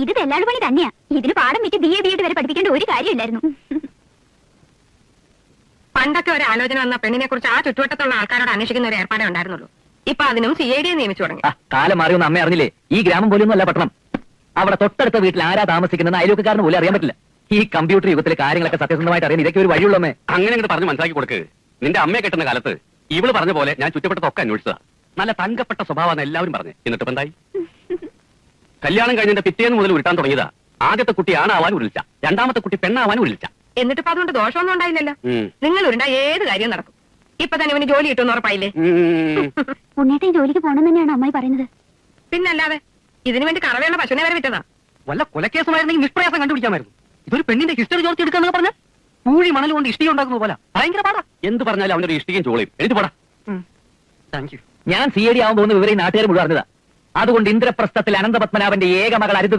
ഇത് ദല്ലാളു പണി തന്നെയാ. ഇതിന് പാഠം വിറ്റ് BA BEd വരെ പഠിപ്പിക്കേണ്ട ഒരു കാര്യമില്ലായിരുന്നു. പണ്ടൊക്കെ ഒരു ആലോചന വന്ന പെണ്ണിനെ കുറിച്ച് ആ ചുറ്റുവട്ടത്തുള്ള ആൾക്കാരോട് അന്വേഷിക്കുന്ന ഒരു ഏർപ്പാടേ ഉണ്ടായിരുന്നുള്ളൂ. ഇപ്പൊ അതിനും CID നിയമിച്ചു തുടങ്ങി. കാലം മാറിയൊന്നും അമ്മ അറിഞ്ഞില്ലേ? ഈ ഗ്രാമം പോലെയൊന്നും അല്ല പട്ടണം. അവിടെ തൊട്ടടുത്ത വീട്ടിൽ ആരാ താമസിക്കുന്നത് അയൽവക്കാരന് പോലും അറിയാൻ പറ്റില്ല. ഈ കമ്പ്യൂട്ടർ യുഗത്തിലെ കാര്യങ്ങളൊക്കെ സത്യസന്ധമായിട്ട് അറിയാൻ ഇതൊക്കെ ഒരു വഴിയുള്ളമ്മേ. അങ്ങനെ അങ്ങോട്ട് പറഞ്ഞ് മനസ്സിലാക്കി കൊടുക്ക്. നിന്റെ അമ്മയെ കെട്ടുന്ന കാലത്ത് ഇവള് പറഞ്ഞ പോലെ ഞാൻ ചുറ്റപ്പെട്ടതൊക്കെ അന്വേഷിച്ചതാ. നല്ല തങ്കപ്പെട്ട സ്വഭാവമാണ് എല്ലാവരും പറഞ്ഞു. എന്നിട്ട് എന്തായി? കല്യാണം കഴിഞ്ഞതിന്റെ പിറ്റേന്ന് മുതൽ ഉരുട്ടാൻ തുടങ്ങിയതാ. ആദ്യത്തെ കുട്ടി ആണാവാൻ ഉരുളിച്ച, രണ്ടാമത്തെ കുട്ടി പെണ്ണാവാൻ ഉരുളിച്ച. എന്നിട്ടിപ്പോ അതുകൊണ്ട് ദോഷമൊന്നും ഉണ്ടായില്ലല്ലോ. നിങ്ങൾ ഉരുണ്ട ഏത് കാര്യം നടക്കും. ഇപ്പൊ തന്നെ ഇവന് ജോലി കിട്ടുമെന്ന് ഉറപ്പായില്ലേ? ഉണ്ണേട്ടൻ ജോലിക്ക് പോകണം തന്നെയാണ് അമ്മായി പറയുന്നത്. പിന്നല്ലാതെ ഇതിനു വേണ്ടി കറവയുള്ള പശുവിനെ വരെ വിറ്റതാ. വല്ല കൊലക്കേസുമായിരുന്നെങ്കിൽ നിഷ്പ്രയാസം കണ്ടുപിടിക്കാമായിരുന്നു. ഇതൊരു പെണ്ണിന്റെ ഹിസ്റ്ററി ചോർത്തി എടുക്കാന്ന് പറഞ്ഞ പൂഴി മണൽ കൊണ്ട് ഇഷ്ടിക ഉണ്ടാക്കുന്ന പോലെ ഭയങ്കര പാടാ. എന്ത് പറഞ്ഞാലും അവനൊരു ഇഷ്ടികയും ചോളയും എഴുതി പോടാ. Thank you. ഞാൻ CID ആവാൻ പോകുന്ന വിവരം ഈ നാട്ടുകാർ മുഴുവൻ അറിഞ്ഞതാ. അതുകൊണ്ട് ഇന്ദ്രപ്രസ്ഥത്തിൽ അനന്തപത്മനാഭന്റെ ഏക മകൾ അരുത്